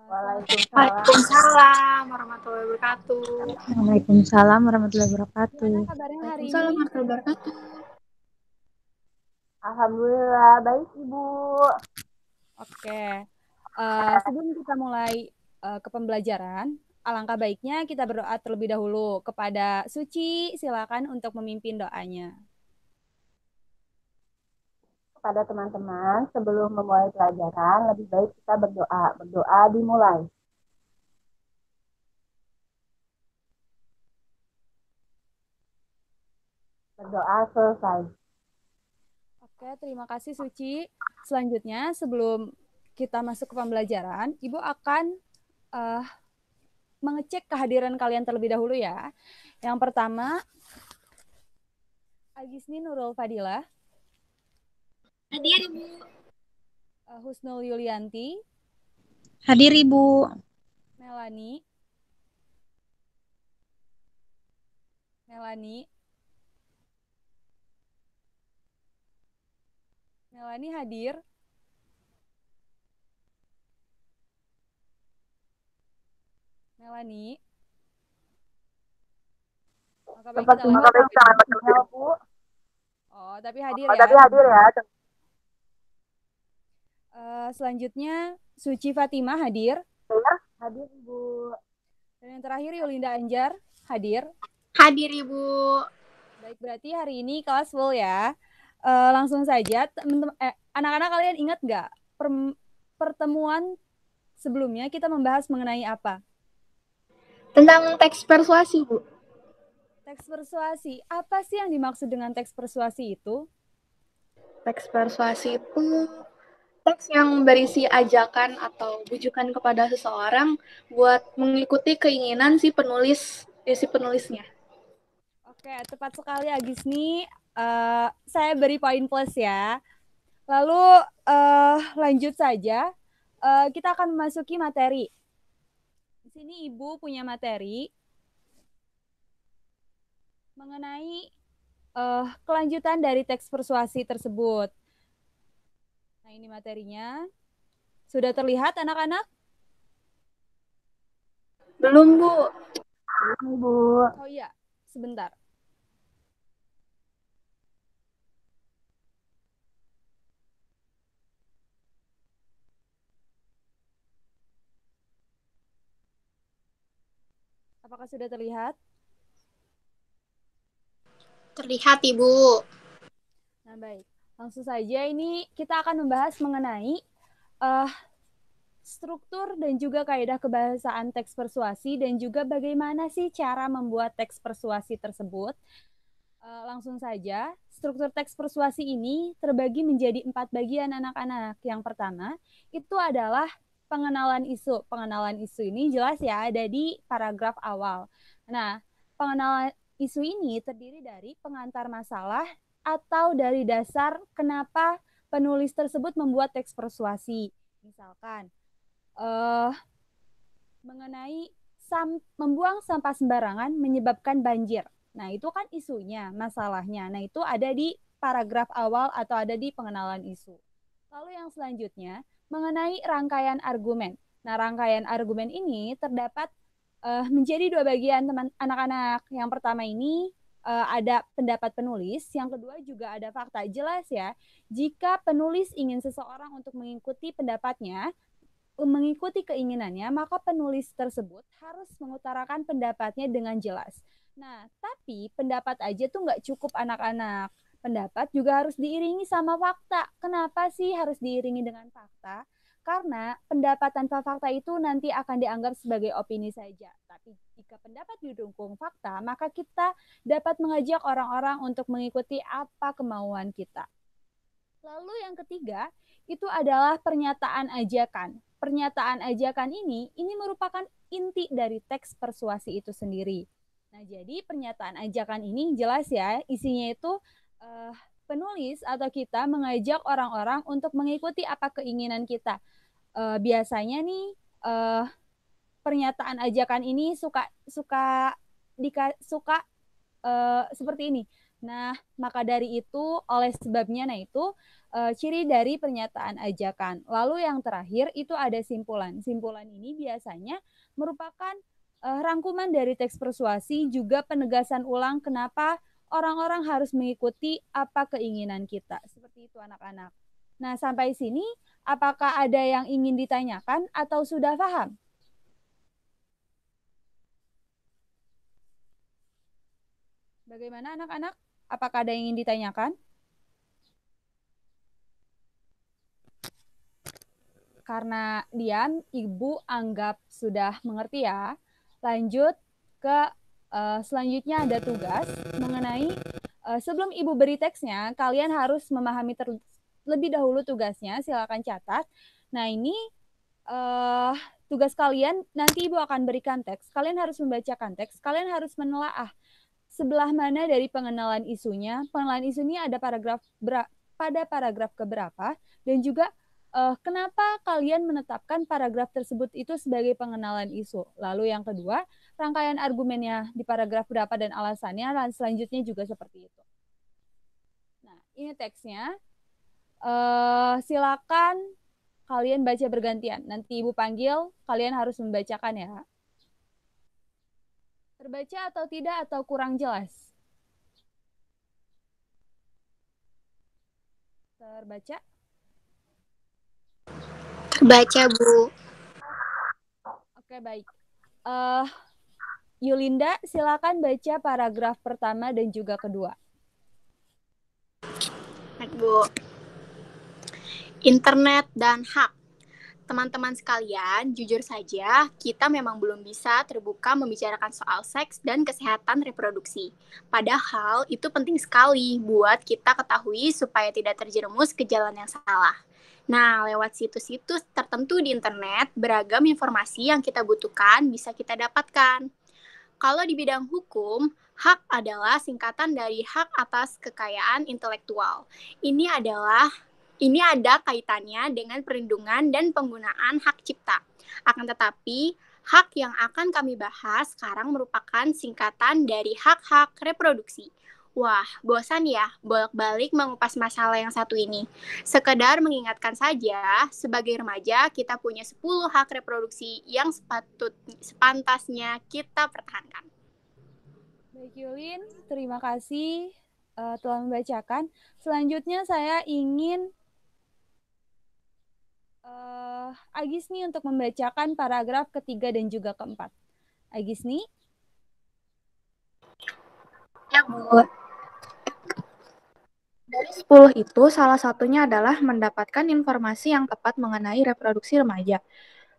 Waalaikumsalam. Waalaikumsalam warahmatullahi wabarakatuh. Waalaikumsalam warahmatullahi wabarakatuh. Gimana kabarnya hari ini? Waalaikumsalam warahmatullahi wabarakatuh. Alhamdulillah baik Ibu. Oke. Sebelum kita mulai ke pembelajaran, alangkah baiknya kita berdoa terlebih dahulu kepada Suci. Silakan untuk memimpin doanya. Kepada teman-teman, sebelum memulai pelajaran, lebih baik kita berdoa. Berdoa dimulai. Berdoa selesai. Oke, terima kasih Suci. Selanjutnya, sebelum kita masuk ke pembelajaran, Ibu akan mengecek kehadiran kalian terlebih dahulu ya. Yang pertama, Agisni Nurul Fadilah. Hadir Ibu. Husnul Yulianti. Hadir Ibu. Melani. Melani hadir. Melani. Maka baik kita lanjut. Bu. Oh, tapi hadir ya. Tapi hadir ya. Selanjutnya Suci Fatimah hadir. Hadir Ibu. Dan yang terakhir Yulinda Anjar hadir. Hadir Ibu. Baik, berarti hari ini kelas full ya. Langsung saja, anak-anak kalian ingat nggak pertemuan sebelumnya kita membahas mengenai apa? Tentang teks persuasi, Bu. Teks persuasi. Apa sih yang dimaksud dengan teks persuasi itu? Teks persuasi itu teks yang berisi ajakan atau bujukan kepada seseorang buat mengikuti keinginan si penulisnya. Oke, tepat sekali Agisni. Saya beri poin plus ya. Lalu lanjut saja. Kita akan memasuki materi. Di sini Ibu punya materi mengenai kelanjutan dari teks persuasi tersebut. Nah, ini materinya. Sudah terlihat anak-anak? Belum, Bu. Ibu. Oh iya, sebentar. Apakah sudah terlihat? Terlihat, Ibu. Nah, baik. Langsung saja ini kita akan membahas mengenai struktur dan juga kaidah kebahasaan teks persuasi dan juga bagaimana sih cara membuat teks persuasi tersebut. Langsung saja, struktur teks persuasi ini terbagi menjadi 4 bagian anak-anak. Yang pertama, itu adalah pengenalan isu. Pengenalan isu ini jelas ya ada di paragraf awal. Nah, pengenalan isu ini terdiri dari pengantar masalah atau dari dasar kenapa penulis tersebut membuat teks persuasi. Misalkan, mengenai membuang sampah sembarangan menyebabkan banjir. Nah, itu kan isunya, masalahnya. Nah, itu ada di paragraf awal atau ada di pengenalan isu. Lalu yang selanjutnya, mengenai rangkaian argumen. Nah, rangkaian argumen ini terdapat menjadi 2 bagian teman anak-anak. Yang pertama ini ada pendapat penulis, yang kedua juga ada fakta. Jelas ya, jika penulis ingin seseorang untuk mengikuti pendapatnya, mengikuti keinginannya, maka penulis tersebut harus mengutarakan pendapatnya dengan jelas. Nah, tapi pendapat aja tuh nggak cukup anak-anak. Pendapat juga harus diiringi sama fakta. Kenapa sih harus diiringi dengan fakta? Karena pendapat tanpa fakta itu nanti akan dianggap sebagai opini saja. Tapi jika pendapat didukung fakta, maka kita dapat mengajak orang-orang untuk mengikuti apa kemauan kita. Lalu yang ketiga, itu adalah pernyataan ajakan. Pernyataan ajakan ini merupakan inti dari teks persuasi itu sendiri. Nah, jadi pernyataan ajakan ini jelas ya, isinya itu penulis atau kita mengajak orang-orang untuk mengikuti apa keinginan kita. Biasanya nih pernyataan ajakan ini suka seperti ini. Nah, maka dari itu oleh sebabnya, nah itu ciri dari pernyataan ajakan. Lalu yang terakhir itu ada simpulan. Simpulan ini biasanya merupakan rangkuman dari teks persuasi, juga penegasan ulang kenapa orang-orang harus mengikuti apa keinginan kita. Seperti itu anak-anak. Nah, sampai sini apakah ada yang ingin ditanyakan atau sudah paham? Bagaimana anak-anak? Apakah ada yang ingin ditanyakan? Karena diam, Ibu anggap sudah mengerti ya. Lanjut ke selanjutnya ada tugas mengenai sebelum Ibu beri teksnya, kalian harus memahami terlebih dahulu tugasnya, silakan catat. Nah ini tugas kalian, nanti Ibu akan berikan teks, kalian harus membacakan teks, kalian harus menelaah sebelah mana dari pengenalan isunya. Pengenalan isunya ada pada paragraf keberapa, dan juga kenapa kalian menetapkan paragraf tersebut itu sebagai pengenalan isu. Lalu yang kedua, rangkaian argumennya di paragraf berapa dan alasannya, dan selanjutnya juga seperti itu. Nah, ini teksnya. Silakan kalian baca bergantian. Nanti Ibu panggil, kalian harus membacakan ya. Terbaca atau tidak atau kurang jelas? Terbaca? Terbaca, Bu. Oke, baik. Yulinda, silakan baca paragraf pertama dan juga kedua. Baik, Bu. Internet dan hak. Teman-teman sekalian, jujur saja, kita memang belum bisa terbuka membicarakan soal seks dan kesehatan reproduksi. Padahal itu penting sekali buat kita ketahui supaya tidak terjerumus ke jalan yang salah. Nah, lewat situs-situs tertentu di internet, beragam informasi yang kita butuhkan bisa kita dapatkan. Kalau di bidang hukum, hak adalah singkatan dari hak atas kekayaan intelektual. Ini ada kaitannya dengan perlindungan dan penggunaan hak cipta. Akan tetapi, hak yang akan kami bahas sekarang merupakan singkatan dari hak-hak reproduksi. Wah, bosan ya bolak-balik mengupas masalah yang satu ini. Sekedar mengingatkan saja, sebagai remaja kita punya 10 hak reproduksi yang sepantasnya kita pertahankan. Baik Yulin, terima kasih telah membacakan. Selanjutnya saya ingin Agisni untuk membacakan paragraf ketiga dan juga keempat. Agisni? Ya, Bu. Dari 10 itu, salah satunya adalah mendapatkan informasi yang tepat mengenai reproduksi remaja,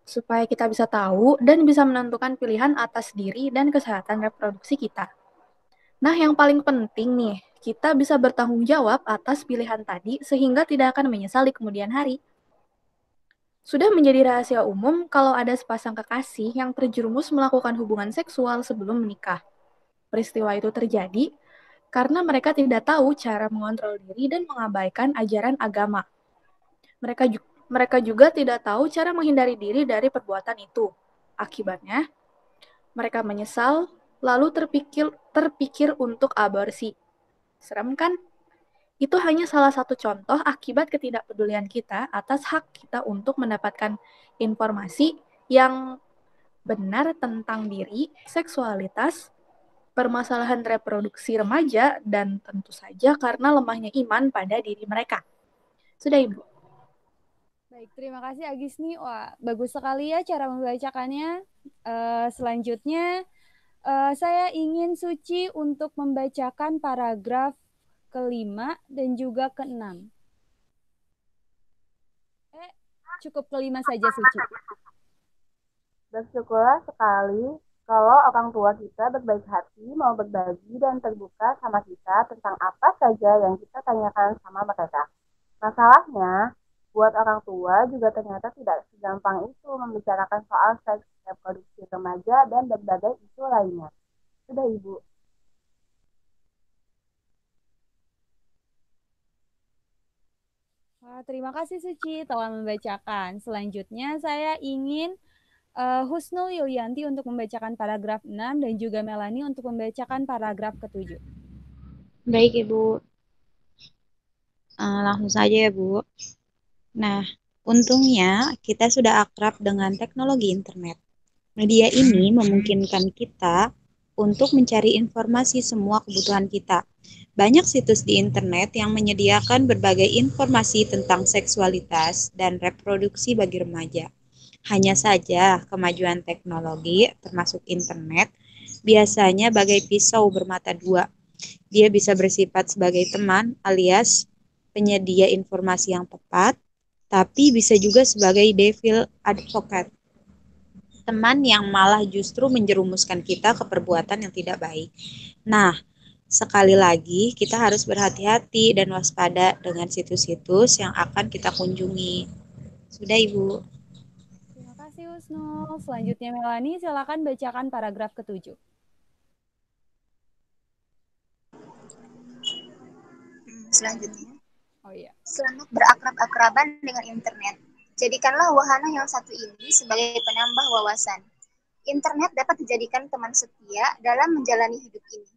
supaya kita bisa tahu dan bisa menentukan pilihan atas diri dan kesehatan reproduksi kita. Nah, yang paling penting nih, kita bisa bertanggung jawab atas pilihan tadi sehingga tidak akan menyesal di kemudian hari. Sudah menjadi rahasia umum kalau ada sepasang kekasih yang terjerumus melakukan hubungan seksual sebelum menikah. Peristiwa itu terjadi karena mereka tidak tahu cara mengontrol diri dan mengabaikan ajaran agama. Mereka juga tidak tahu cara menghindari diri dari perbuatan itu. Akibatnya, mereka menyesal, lalu terpikir untuk aborsi. Serem kan? Itu hanya salah satu contoh akibat ketidakpedulian kita atas hak kita untuk mendapatkan informasi yang benar tentang diri, seksualitas, permasalahan reproduksi remaja, dan tentu saja karena lemahnya iman pada diri mereka. Sudah, Ibu. Baik, terima kasih Agisni. Wah, bagus sekali ya cara membacakannya. Selanjutnya, saya ingin Suci untuk membacakan paragraf kelima dan juga keenam. Cukup kelima saja, Suci. Bersyukurlah sekali kalau orang tua kita berbaik hati mau berbagi dan terbuka sama kita tentang apa saja yang kita tanyakan sama mereka. Masalahnya, buat orang tua juga ternyata tidak segampang itu membicarakan soal seks reproduksi remaja dan berbagai isu lainnya. Sudah, Ibu. Wah, terima kasih Suci telah membacakan. Selanjutnya saya ingin Husnul Yulianti untuk membacakan paragraf 6 dan juga Melani untuk membacakan paragraf ke-7. Baik, Ibu. Langsung saja ya, Bu. Nah, untungnya kita sudah akrab dengan teknologi internet. Media ini memungkinkan kita untuk mencari informasi semua kebutuhan kita. Banyak situs di internet yang menyediakan berbagai informasi tentang seksualitas dan reproduksi bagi remaja. Hanya saja, kemajuan teknologi, termasuk internet, biasanya bagai pisau bermata dua. Dia bisa bersifat sebagai teman alias penyedia informasi yang tepat, tapi bisa juga sebagai devil advocate, teman yang malah justru menjerumuskan kita ke perbuatan yang tidak baik. Nah, sekali lagi kita harus berhati-hati dan waspada dengan situs-situs yang akan kita kunjungi. Sudah, Ibu. Terima kasih Husnul. Selanjutnya Melani, silakan bacakan paragraf ketujuh. Selanjutnya, Oh iya. selamat berakrab-akraban dengan internet. Jadikanlah wahana yang satu ini sebagai penambah wawasan. Internet dapat dijadikan teman setia dalam menjalani hidup ini.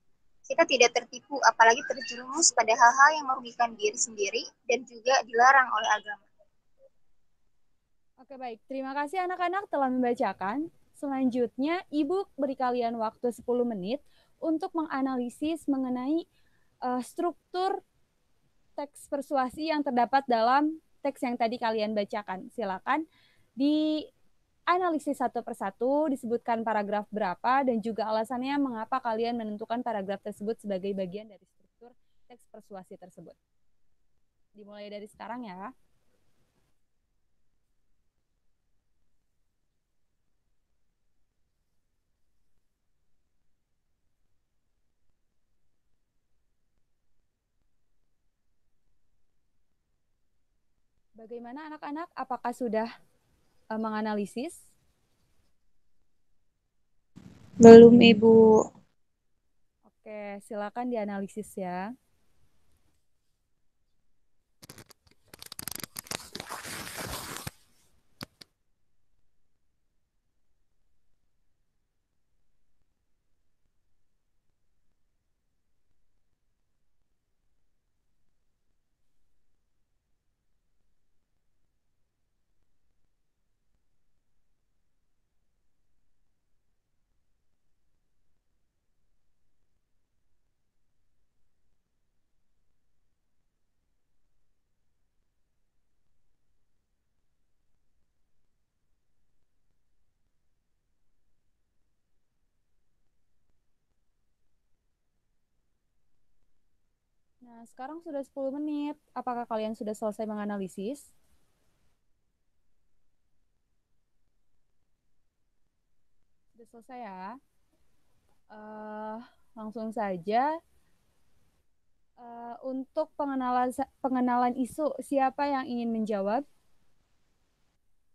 Kita tidak tertipu apalagi terjerumus pada hal-hal yang merugikan diri sendiri dan juga dilarang oleh agama. Oke baik, terima kasih anak-anak telah membacakan. Selanjutnya, Ibu beri kalian waktu 10 menit untuk menganalisis mengenai struktur teks persuasi yang terdapat dalam teks yang tadi kalian bacakan. Silakan dianalisis satu persatu, disebutkan paragraf berapa, dan juga alasannya mengapa kalian menentukan paragraf tersebut sebagai bagian dari struktur teks persuasi tersebut. Dimulai dari sekarang ya. Bagaimana anak-anak? Apakah sudah menganalisis? Belum, Ibu. Oke, silakan dianalisis ya. Nah, sekarang sudah 10 menit. Apakah kalian sudah selesai menganalisis? Sudah selesai ya? Langsung saja. Untuk pengenalan isu, siapa yang ingin menjawab?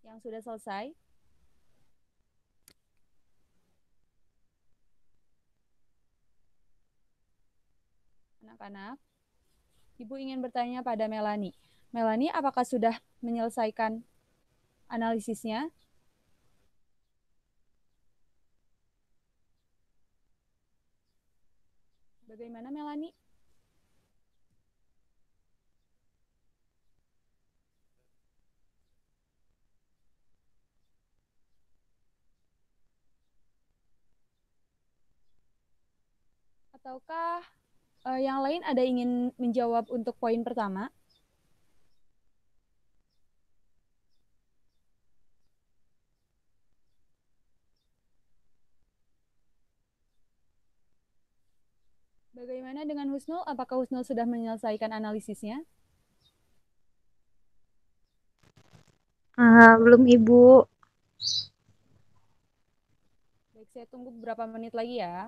Yang sudah selesai? Anak-anak, Ibu ingin bertanya pada Melani. Melani, apakah sudah menyelesaikan analisisnya? Bagaimana Melani? Ataukah yang lain ada ingin menjawab untuk poin pertama? Bagaimana dengan Husnul? Apakah Husnul sudah menyelesaikan analisisnya? Belum, Ibu. Baik, saya tunggu beberapa menit lagi ya.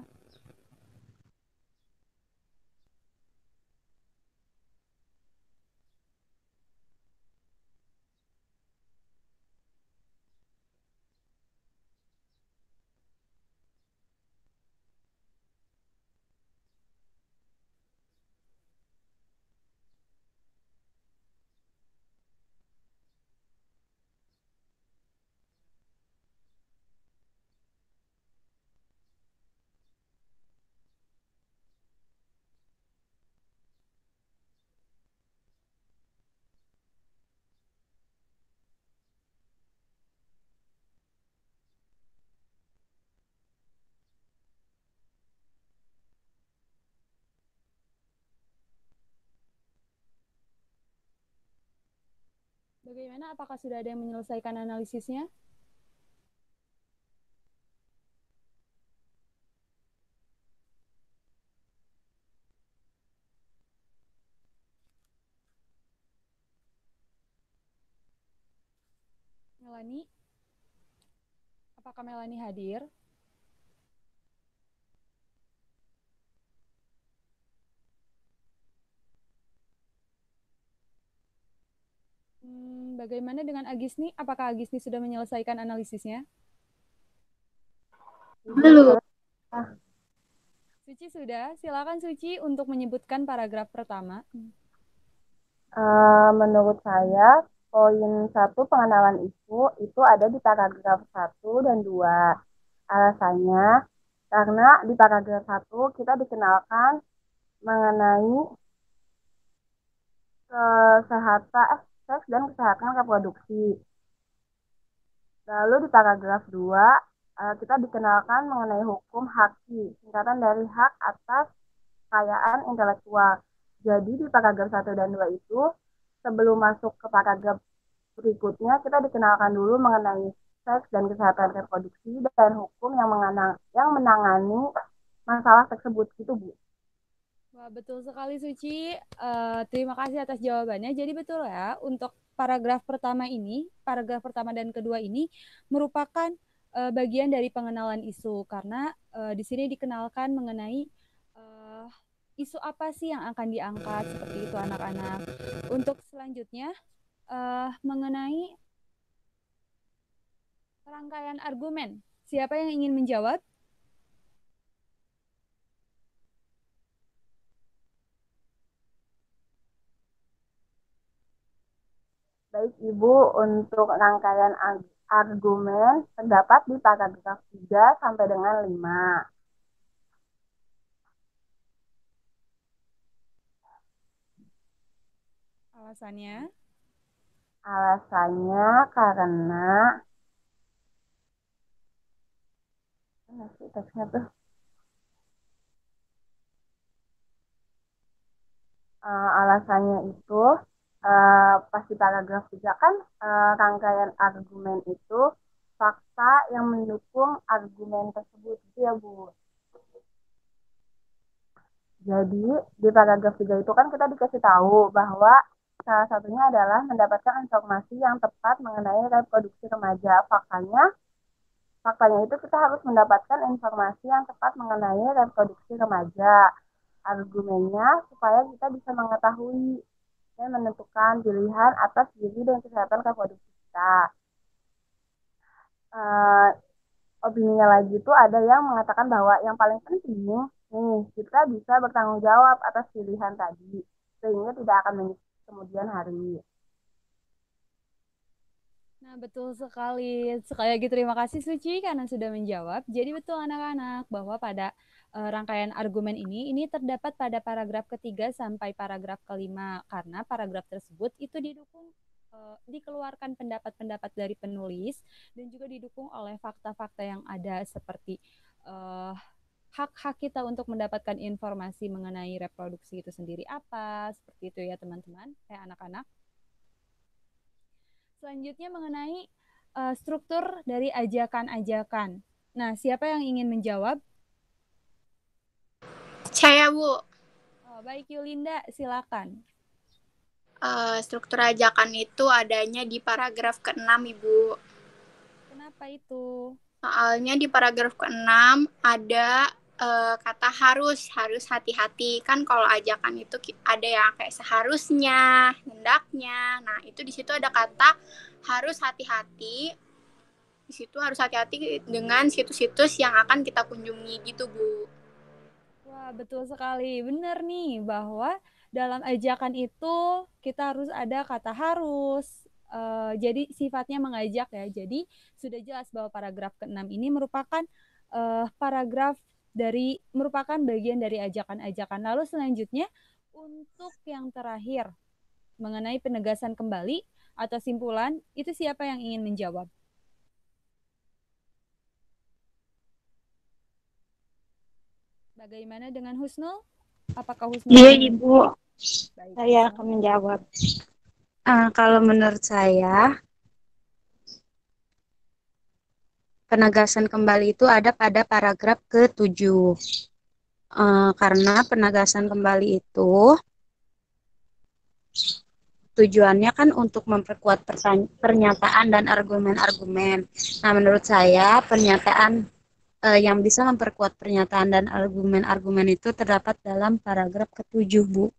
Bagaimana? Apakah sudah ada yang menyelesaikan analisisnya? Melani? Apakah Melani hadir? Bagaimana dengan Agisni? Apakah Agisni sudah menyelesaikan analisisnya? Belum. Suci sudah. Silakan Suci untuk menyebutkan paragraf pertama. Menurut saya, poin 1 pengenalan isu itu ada di paragraf 1 dan 2. Alasannya, karena di paragraf 1 kita dikenalkan mengenai seks dan kesehatan reproduksi. Lalu di paragraf 2, kita dikenalkan mengenai hukum HAKI, singkatan dari hak atas kekayaan intelektual. Jadi di paragraf 1 dan 2 itu, sebelum masuk ke paragraf berikutnya, kita dikenalkan dulu mengenai seks dan kesehatan reproduksi dan hukum yang menangani masalah tersebut. Itu, Bu. Wah, betul sekali Suci. Terima kasih atas jawabannya. Jadi betul ya, untuk paragraf pertama dan kedua ini merupakan bagian dari pengenalan isu karena di sini dikenalkan mengenai isu apa sih yang akan diangkat seperti itu anak-anak. Untuk selanjutnya mengenai rangkaian argumen. Siapa yang ingin menjawab? Baik, Ibu, untuk rangkaian argumen terdapat di paragraf 3 sampai dengan 5. Alasannya? Alasannya karena teksnya tuh. Alasannya itu pas di paragraf 3 kan rangkaian argumen itu fakta yang mendukung argumen tersebut, gitu ya, Bu. Jadi di paragraf 3 itu kan kita dikasih tahu bahwa salah satunya adalah mendapatkan informasi yang tepat mengenai reproduksi remaja. Faktanya itu kita harus mendapatkan informasi yang tepat mengenai reproduksi remaja. Argumennya supaya kita bisa mengetahui dan menentukan pilihan atas diri dan kesehatan reproduksi kita. Opininya lagi itu ada yang mengatakan bahwa yang paling penting nih, kita bisa bertanggung jawab atas pilihan tadi, sehingga tidak akan menyesal kemudian hari. Nah, betul sekali. Sekali lagi terima kasih Suci karena sudah menjawab. Jadi betul anak-anak bahwa pada rangkaian argumen ini terdapat pada paragraf ketiga sampai paragraf kelima karena paragraf tersebut itu dikeluarkan pendapat-pendapat dari penulis dan juga didukung oleh fakta-fakta yang ada seperti hak-hak kita untuk mendapatkan informasi mengenai reproduksi itu sendiri apa, seperti itu ya teman-teman, anak-anak. Selanjutnya mengenai struktur dari ajakan-ajakan. Nah, siapa yang ingin menjawab? Saya, Bu. Baik, Yulinda, silakan. Struktur ajakan itu adanya di paragraf ke-6, Ibu. Kenapa itu? Soalnya di paragraf ke-6 ada kata harus hati-hati. Kan kalau ajakan itu ada yang kayak seharusnya, hendaknya. Nah, itu di situ ada kata harus hati-hati. Di situ harus hati-hati dengan situs-situs yang akan kita kunjungi gitu, Bu. Wah, betul sekali. Benar nih bahwa dalam ajakan itu kita harus ada kata harus. Jadi sifatnya mengajak ya. Jadi sudah jelas bahwa paragraf ke-6 ini merupakan merupakan bagian dari ajakan-ajakan. Lalu selanjutnya untuk yang terakhir mengenai penegasan kembali atau simpulan, itu siapa yang ingin menjawab? Bagaimana dengan Husnul? Apakah Husnul? Iya, Ibu. Baik, Saya akan menjawab. Kalau menurut saya, penegasan kembali itu ada pada paragraf ke-7. Karena penegasan kembali itu tujuannya kan untuk memperkuat pernyataan dan argumen-argumen. Nah, menurut saya pernyataan yang bisa memperkuat pernyataan dan argumen-argumen itu terdapat dalam paragraf ke-7, Bu.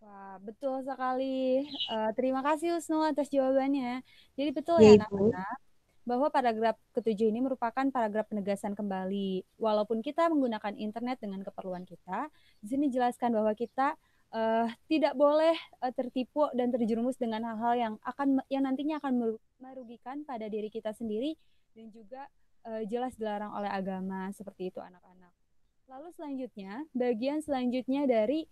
Wah, betul sekali. Terima kasih Husnul atas jawabannya. Jadi betul Ya, ya Ibu. anak-anak, bahwa paragraf ke-7 ini merupakan paragraf penegasan kembali. Walaupun kita menggunakan internet dengan keperluan kita, di sini jelaskan bahwa kita tidak boleh tertipu dan terjerumus dengan hal-hal yang nantinya akan merugikan pada diri kita sendiri dan juga jelas dilarang oleh agama seperti itu anak-anak. Lalu selanjutnya, bagian selanjutnya dari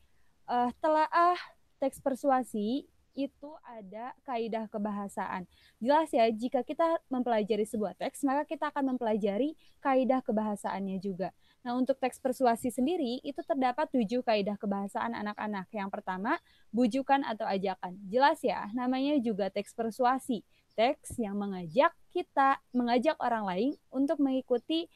telaah teks persuasi itu ada kaidah kebahasaan. Jelas ya, jika kita mempelajari sebuah teks, maka kita akan mempelajari kaidah kebahasaannya juga. Nah, untuk teks persuasi sendiri, itu terdapat 7 kaidah kebahasaan anak-anak. Yang pertama, bujukan atau ajakan. Jelas ya, namanya juga teks persuasi. Teks yang mengajak orang lain untuk mengikuti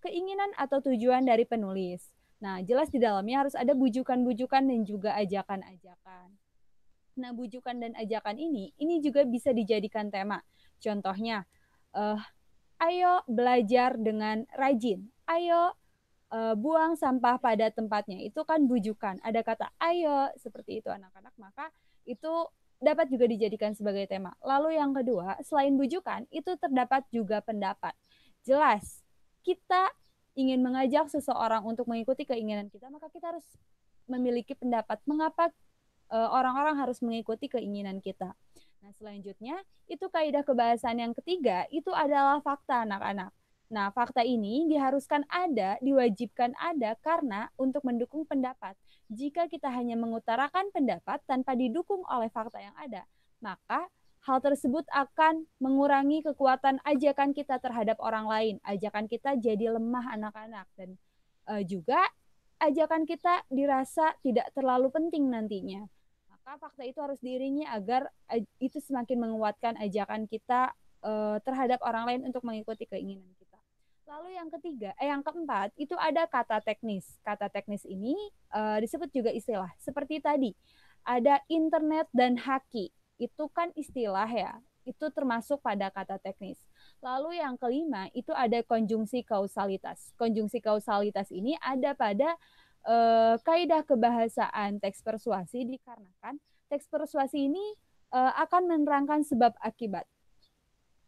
keinginan atau tujuan dari penulis. Nah, jelas di dalamnya harus ada bujukan-bujukan dan juga ajakan-ajakan. Nah, bujukan dan ajakan ini juga bisa dijadikan tema. Contohnya, ayo belajar dengan rajin. Ayo buang sampah pada tempatnya. Itu kan bujukan. Ada kata ayo seperti itu anak-anak. Maka itu dapat juga dijadikan sebagai tema. Lalu yang kedua, selain bujukan, itu terdapat juga pendapat. Jelas, kita ingin mengajak seseorang untuk mengikuti keinginan kita, maka kita harus memiliki pendapat mengapa orang-orang harus mengikuti keinginan kita. Nah, selanjutnya itu kaidah kebahasaan yang ketiga itu adalah fakta anak-anak. Nah, fakta ini diharuskan ada, diwajibkan ada karena untuk mendukung pendapat. Jika kita hanya mengutarakan pendapat tanpa didukung oleh fakta yang ada, maka hal tersebut akan mengurangi kekuatan ajakan kita terhadap orang lain. Ajakan kita jadi lemah anak-anak dan juga ajakan kita dirasa tidak terlalu penting nantinya. Maka fakta itu harus diiringi agar itu semakin menguatkan ajakan kita terhadap orang lain untuk mengikuti keinginan kita. Lalu yang keempat itu ada kata teknis. Kata teknis ini disebut juga istilah. Seperti tadi, ada internet dan haki. Itu kan istilah ya. Itu termasuk pada kata teknis. Lalu yang kelima itu ada konjungsi kausalitas. Konjungsi kausalitas ini ada pada kaidah kebahasaan teks persuasi dikarenakan teks persuasi ini akan menerangkan sebab akibat.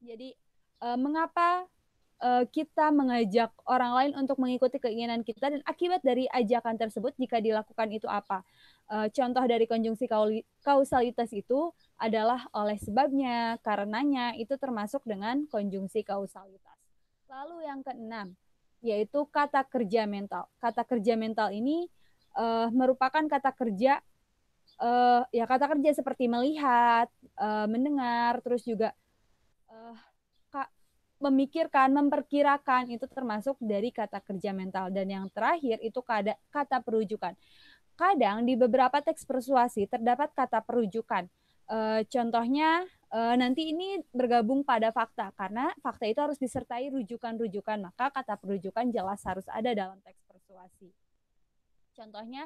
Jadi mengapa kita mengajak orang lain untuk mengikuti keinginan kita dan akibat dari ajakan tersebut jika dilakukan itu apa? Contoh dari konjungsi kausalitas itu adalah oleh sebabnya, karenanya, itu termasuk dengan konjungsi kausalitas. Lalu yang keenam, yaitu kata kerja mental. Kata kerja mental ini merupakan kata kerja kata kerja seperti melihat, mendengar, terus juga memikirkan, memperkirakan, itu termasuk dari kata kerja mental. Dan yang terakhir itu kata perujukan. Kadang di beberapa teks persuasi terdapat kata perujukan. Contohnya nanti ini bergabung pada fakta karena fakta itu harus disertai rujukan-rujukan, maka kata perujukan jelas harus ada dalam teks persuasi. Contohnya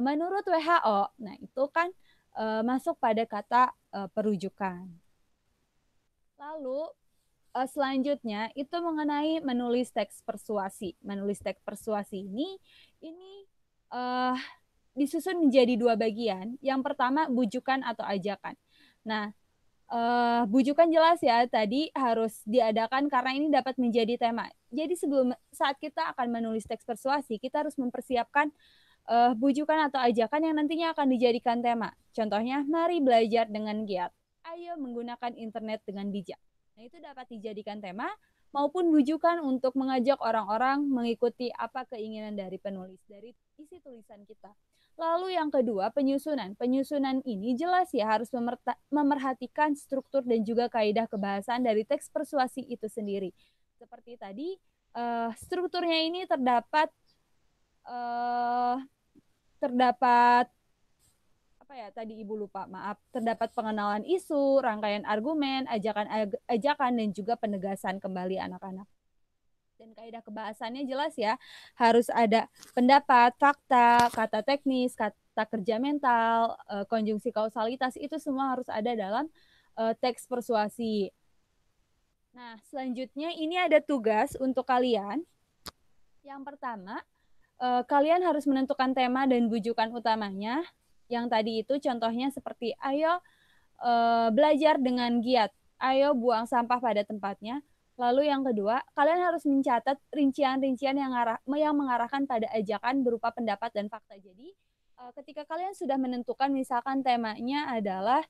menurut WHO, nah itu kan masuk pada kata perujukan. Lalu selanjutnya itu mengenai menulis teks persuasi. Menulis teks persuasi ini disusun menjadi 2 bagian. Yang pertama bujukan atau ajakan. Nah, bujukan jelas ya tadi harus diadakan karena ini dapat menjadi tema. Jadi saat kita akan menulis teks persuasi, kita harus mempersiapkan bujukan atau ajakan yang nantinya akan dijadikan tema. Contohnya, mari belajar dengan giat. Ayo menggunakan internet dengan bijak. Nah, itu dapat dijadikan tema maupun bujukan untuk mengajak orang-orang mengikuti apa keinginan dari penulis, dari isi tulisan kita. Lalu yang kedua, penyusunan. Penyusunan ini jelas ya harus memerhatikan struktur dan juga kaidah kebahasaan dari teks persuasi itu sendiri. Seperti tadi, strukturnya ini terdapat apa ya tadi Ibu lupa, maaf. Terdapat pengenalan isu, rangkaian argumen, ajakan dan juga penegasan kembali anak-anak. Dan kaidah kebahasannya jelas ya, harus ada pendapat, fakta, kata teknis, kata kerja mental, konjungsi kausalitas, itu semua harus ada dalam teks persuasi. Nah, selanjutnya ini ada tugas untuk kalian. Yang pertama, kalian harus menentukan tema dan bujukan utamanya. Yang tadi itu contohnya seperti, ayo belajar dengan giat, ayo buang sampah pada tempatnya. Lalu yang kedua, kalian harus mencatat rincian-rincian yang mengarahkan pada ajakan berupa pendapat dan fakta. Jadi, ketika kalian sudah menentukan, misalkan temanya adalah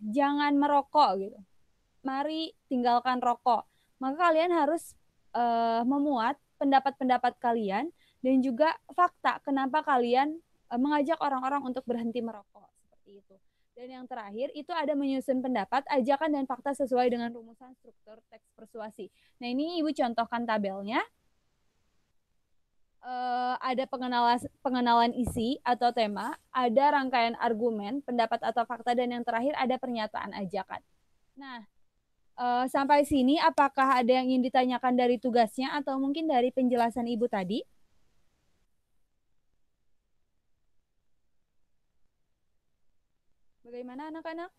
jangan merokok gitu, mari tinggalkan rokok, maka kalian harus memuat pendapat-pendapat kalian dan juga fakta kenapa kalian mengajak orang-orang untuk berhenti merokok, seperti itu. Dan yang terakhir itu ada menyusun pendapat, ajakan, dan fakta sesuai dengan rumusan struktur teks persuasi. Nah, ini Ibu contohkan tabelnya. Ada pengenalan isi atau tema, ada rangkaian argumen, pendapat atau fakta, dan yang terakhir ada pernyataan ajakan. Nah, sampai sini apakah ada yang ingin ditanyakan dari tugasnya atau mungkin dari penjelasan Ibu tadi? Bagaimana anak-anak?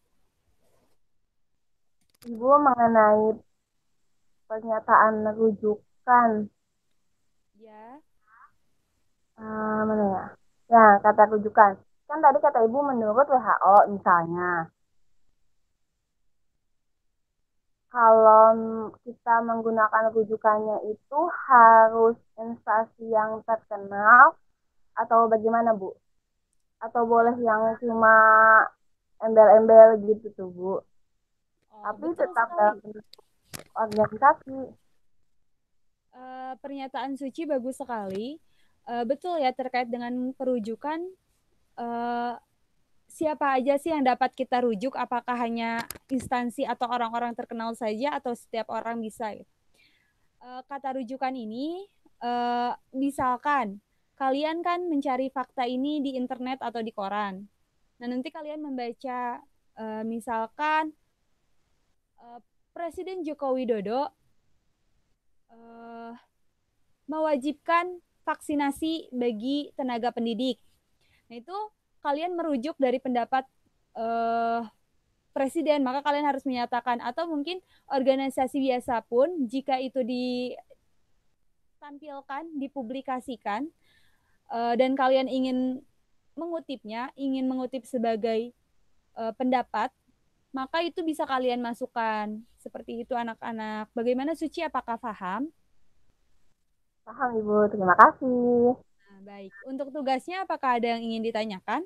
Ibu mengenai pernyataan rujukan. Ya. Mana ya? Ya, kata rujukan. Kan tadi kata Ibu menurut WHO misalnya. Kalau kita menggunakan rujukannya itu harus instansi yang terkenal atau bagaimana, Bu? Atau boleh yang cuma embel-embel gitu tuh, Bu? Tapi tetap dalam bentuk organisasi. Pernyataan suci bagus sekali. Betul ya, terkait dengan perujukan, siapa aja sih yang dapat kita rujuk? Apakah hanya instansi atau orang-orang terkenal saja atau setiap orang bisa? Kata rujukan ini, misalkan kalian kan mencari fakta ini di internet atau di koran. Nah, nanti kalian membaca, misalkan Presiden Joko Widodo mewajibkan vaksinasi bagi tenaga pendidik. Nah, itu kalian merujuk dari pendapat presiden, maka kalian harus menyatakan, atau mungkin organisasi biasa pun jika itu ditampilkan, dipublikasikan, dan kalian ingin mengutipnya, ingin mengutip sebagai pendapat, maka itu bisa kalian masukkan. Seperti itu anak-anak. Bagaimana Suci, apakah paham? Paham Ibu, terima kasih. Nah, baik. Untuk tugasnya apakah ada yang ingin ditanyakan?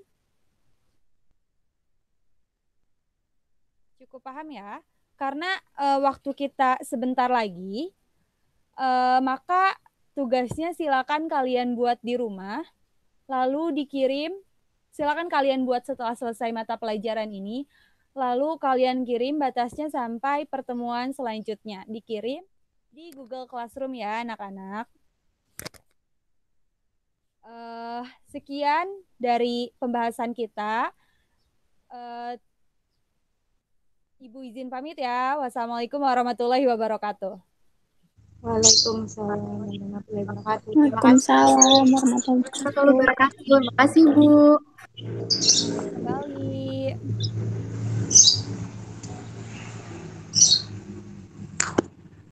Cukup paham ya? Karena waktu kita sebentar lagi, maka tugasnya silakan kalian buat di rumah, lalu dikirim, silakan kalian buat setelah selesai mata pelajaran ini, lalu kalian kirim batasnya sampai pertemuan selanjutnya. Dikirim di Google Classroom ya anak-anak. Sekian dari pembahasan kita. Ibu izin pamit ya. Wassalamualaikum warahmatullahi wabarakatuh. Waalaikumsalam warahmatullahi wabarakatuh. Waalaikumsalam warahmatullahi wabarakatuh. Terima kasih Bu. Bye.